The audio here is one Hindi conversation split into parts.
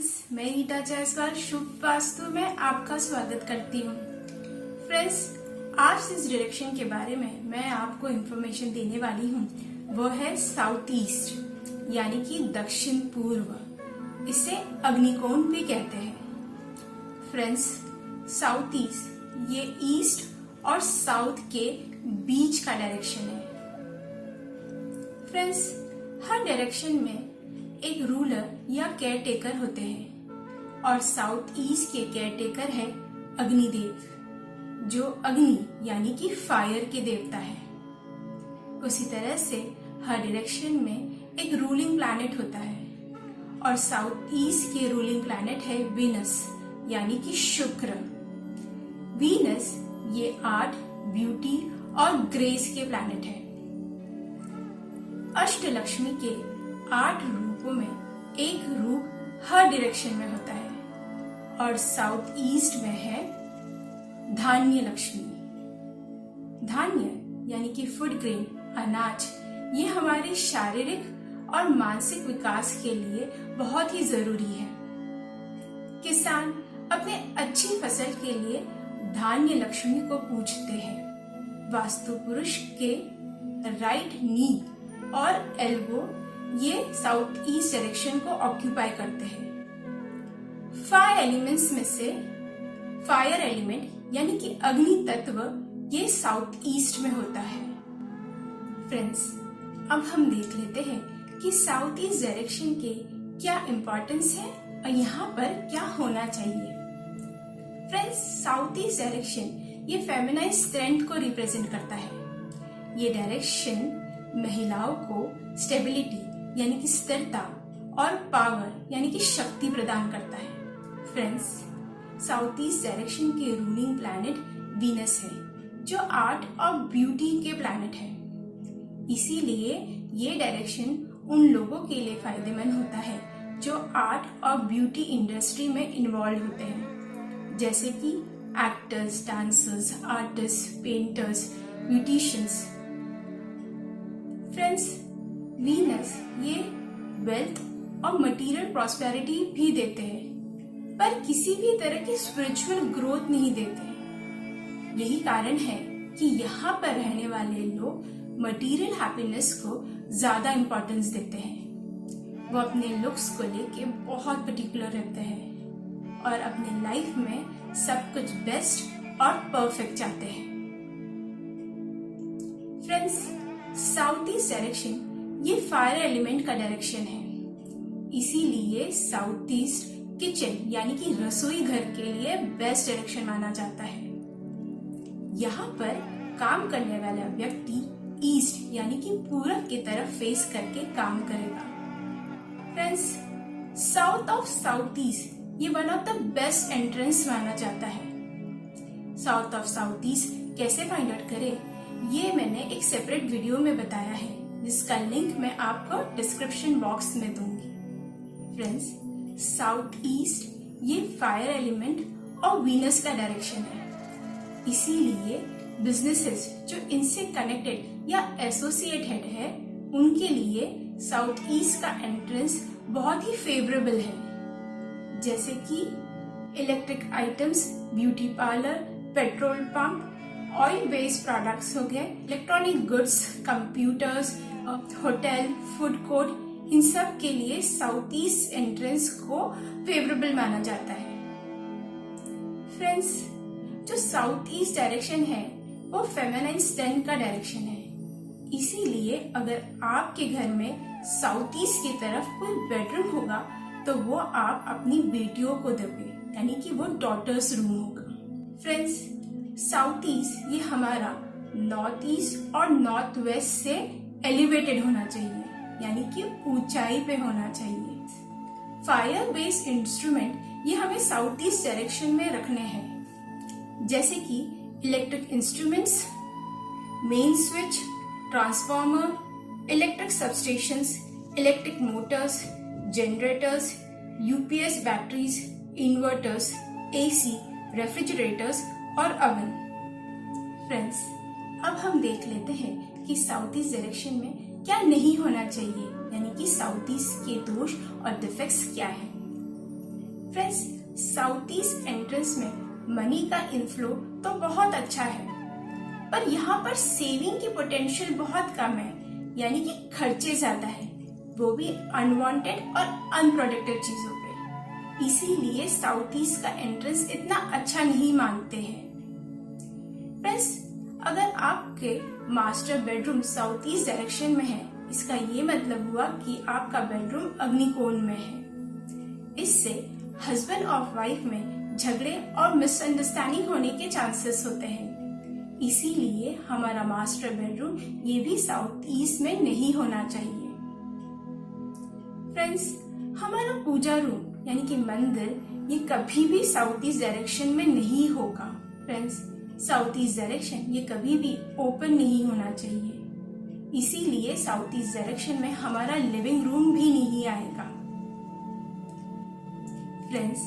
फ्रेंड्स, मैं रीटा जायसवाल शुभ वास्तु में आपका स्वागत करती हूँ। फ्रेंड्स, आज इस डायरेक्शन के बारे में मैं आपको इन्फॉर्मेशन देने वाली हूँ। वो है साउथ ईस्ट यानी कि दक्षिण पूर्व। इसे अग्निकोण भी कहते हैं। फ्रेंड्स, साउथ ईस्ट ये ईस्ट और साउथ के बीच का डायरेक्शन है। फ्रेंड्स, हर डायरेक्शन में एक रूलर या केयर टेकर होते हैं और साउथ ईस्ट के केयर टेकर है अग्निदेव, जो अग्नि यानी कि फायर के देवता है। उसी तरह से हर डायरेक्शन में एक रूलिंग प्लैनेट होता है और साउथ ईस्ट के रूलिंग प्लैनेट है वीनस यानी कि शुक्र। वीनस ये आर्ट, ब्यूटी और ग्रेस के प्लैनेट है। अष्टलक्ष्मी के 8 रूपों में एक रूप हर डायरेक्शन में होता है और साउथ ईस्ट में है धान्य लक्ष्मी। धान्य यानी कि फूड ग्रेन, अनाज, ये हमारे शारीरिक और मानसिक विकास के लिए बहुत ही जरूरी है। किसान अपने अच्छी फसल के लिए धान्य लक्ष्मी को पूजते हैं। वास्तु पुरुष के राइट नी और एल्बो ये साउथ ईस्ट डायरेक्शन को ऑक्यूपाई करते हैं। 5 एलिमेंट्स में से फायर एलिमेंट यानी कि अग्नि तत्व ये साउथ ईस्ट में होता है। फ्रेंड्स, अब हम देख लेते हैं कि साउथ ईस्ट डायरेक्शन के क्या इंपॉर्टेंस है और यहाँ पर क्या होना चाहिए। फ्रेंड्स, साउथ ईस्ट डायरेक्शन ये फेमिनाइन स्ट्रेंथ को रिप्रेजेंट करता है। ये डायरेक्शन महिलाओं को स्टेबिलिटी यानी कि स्थिरता और पावर यानी कि शक्ति प्रदान करता है। फ्रेंड्स, साउथ ईस्ट डायरेक्शन के रूलिंग प्लैनेट वीनस है, जो आर्ट और ब्यूटी के प्लैनेट है। इसीलिए ये डायरेक्शन उन लोगों के लिए फायदेमंद होता है जो आर्ट और ब्यूटी इंडस्ट्री में इन्वॉल्व होते हैं, जैसे कि actors, dancers, artist, painters, beauticians. Friends, Venus ये वेल्थ और मटेरियल प्रॉस्पेरिटी भी देते हैं, पर किसी भी तरह की स्पिरिचुअल ग्रोथ नहीं देते। यही कारण है कि यहाँ पर रहने वाले लोग मटेरियल हैप्पीनेस को ज्यादा इंपॉर्टेंस देते हैं। वो अपने लुक्स को लेके बहुत पर्टिकुलर रहते हैं और अपने लाइफ में सब कुछ बेस्ट और परफेक्ट चाहते हैं। फ्रेंड्स, साउथ ईस्ट डायरेक्शन ये फायर एलिमेंट का डायरेक्शन है। इसीलिए साउथ ईस्ट किचन यानी कि रसोई घर के लिए बेस्ट डायरेक्शन माना जाता है। यहाँ पर काम करने वाला व्यक्ति ईस्ट यानी कि पूरब की तरफ फेस करके काम करेगा। Friends, south of south east ये one of the best entrance माना जाता है। साउथ ऑफ साउथ ईस्ट कैसे फाइंड आउट करें, ये मैंने एक सेपरेट वीडियो में बताया है, जिसका लिंक मैं आपको डिस्क्रिप्शन बॉक्स में दूंगी। फ्रेंड्स, साउथ ईस्ट ये फायर एलिमेंट और वीनस का डायरेक्शन है। इसीलिए बिजनेसेस जो इनसे कनेक्टेड या एसोसिएटेड है, उनके लिए साउथ ईस्ट का एंट्रेंस बहुत ही फेवरेबल है, जैसे कि electric items, beauty parlour, petrol pump, oil based products हो गए, electronic goods, computers, hotel, food court, इन सब के लिए साउथ ईस्ट एंट्रेंस को फेवरेबल माना जाता है। फ्रेंड्स, जो साउथ ईस्ट डायरेक्शन है वो फेमिनाइन स्ट्रेंथ का डायरेक्शन है। इसीलिए अगर आपके घर में साउथ ईस्ट की तरफ कोई बेडरूम होगा तो वो आप अपनी बेटियों को दोगे, यानी कि वो डॉटर्स रूम होगा। फ्रेंड्स, साउथ ईस्ट ये हमारा नॉर्थ ईस्ट और नॉर्थ वेस्ट से एलिवेटेड होना चाहिए, यानी कि ऊंचाई पे होना चाहिए। फायर बेस्ड इंस्ट्रूमेंट ये हमें साउथ ईस्ट डायरेक्शन में रखने हैं, जैसे कि electric instruments, main switch, transformer, electric substations, electric Motors, generators, UPS batteries, inverters, AC, refrigerators और ओवन। फ्रेंड्स, अब हम देख लेते हैं कि साउथ ईस्ट डायरेक्शन में क्या नहीं होना चाहिए, यानी कि साउथ ईस्ट के दोष और डिफेक्ट्स क्या है। फ्रेंड्स, साउथ ईस्ट एंट्रेंस में मनी का इनफ्लो तो बहुत अच्छा है, पर यहाँ पर सेविंग की पोटेंशियल बहुत कम है, यानी कि खर्चे ज्यादा है, वो भी अनवांटेड और अनप्रोडक्टिव चीजों पे। इसीलिए साउथ ईस्ट का एंट्रेंस इतना अच्छा नहीं मानते हैं। फ्रेंड्स, अगर आपके master bedroom south east direction में है, इसका ये मतलब हुआ कि आपका बेडरूम अग्निकोण में है। इससे हस्बैंड और वाइफ में झगड़े और मिसअंडरस्टैंडिंग होने के चांसेस होते हैं। इसीलिए हमारा मास्टर बेडरूम ये भी साउथ ईस्ट में नहीं होना चाहिए। फ्रेंड्स, हमारा पूजा रूम यानी कि मंदिर ये कभी भी साउथ ईस्ट डायरेक्शन में नहीं होगा। फ्रेंड्स, साउथ ईस्ट डायरेक्शन ये कभी भी ओपन नहीं होना चाहिए। इसीलिए साउथ ईस्ट डायरेक्शन में हमारा लिविंग रूम भी नहीं आएगा। फ्रेंड्स,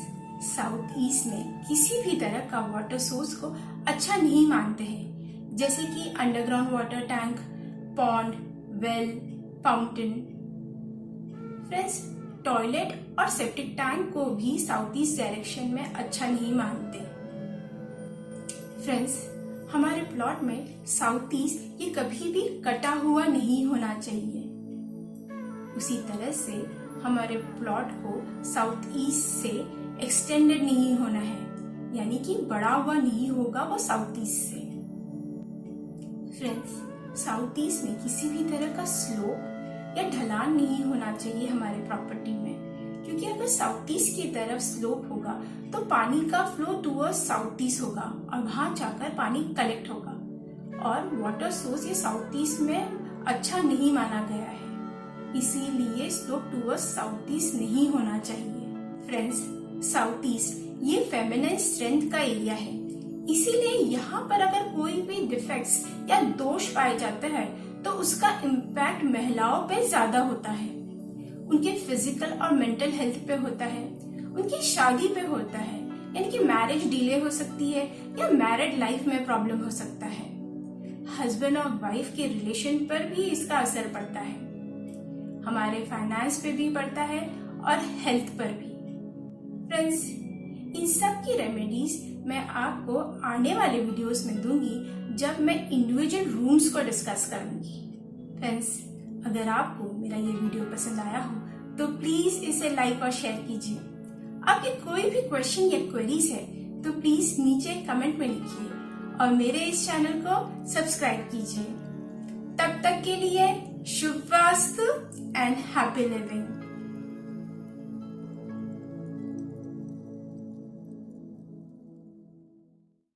साउथ ईस्ट में किसी भी तरह का वाटर सोर्स को अच्छा नहीं मानते हैं, जैसे कि underground water tank, pond, well, fountain. Friends, toilet और सेप्टिक टैंक को भी साउथ ईस्ट डायरेक्शन में अच्छा नहीं मानते। फ्रेंड्स, हमारे प्लॉट में साउथ ईस्ट ये कभी भी कटा हुआ नहीं होना चाहिए। उसी तरह से हमारे प्लॉट को साउथ ईस्ट से एक्सटेंडेड नहीं होना है, यानी कि बड़ा हुआ नहीं होगा वो साउथ ईस्ट से। फ्रेंड्स, साउथ ईस्ट में किसी भी तरह का स्लोप या ढलान नहीं होना चाहिए हमारे प्रॉपर्टी में, क्योंकि अगर साउथ ईस्ट की तरफ स्लोप होगा तो पानी का फ्लो टुवर्ड्स साउथ ईस्ट होगा और वहां जाकर पानी कलेक्ट होगा, और वाटर सोर्स ये साउथ ईस्ट में अच्छा नहीं माना गया है। इसीलिए स्लोप टुवर्ड्स साउथ ईस्ट नहीं होना चाहिए। फ्रेंड्स, साउथ ईस्ट ये फेमिनिन स्ट्रेंथ का एरिया है, इसीलिए यहाँ पर अगर कोई भी डिफेक्ट्स या दोष पाए जाते हैं तो उसका इम्पैक्ट महिलाओं पे ज्यादा होता है। उनके फिजिकल और मेंटल हेल्थ पे होता है, उनकी शादी पे होता है, यानी कि मैरिज डिले हो सकती है या मैरिड लाइफ में प्रॉब्लम हो सकता है। हस्बैंड और वाइफ के रिलेशन पर भी इसका असर पड़ता है, हमारे फाइनेंस पे भी पड़ता है और हेल्थ पर भी। फ्रेंड्स, इन सब की रेमेडीज मैं आपको आने वाले वीडियोस में दूंगी, जब मैं इंडिविजुअल रूम्स को डिस्कस करूंगी। फ्रेंड्स, अगर आपको मेरा ये वीडियो पसंद आया हो तो प्लीज इसे लाइक और शेयर कीजिए। आपके कोई भी क्वेश्चन या क्वेरीज है तो प्लीज नीचे कमेंट में लिखिए और मेरे इस चैनल को सब्सक्राइब कीजिए। तब तक के लिए शुभ वास्तु एंड हैप्पी लिविंग।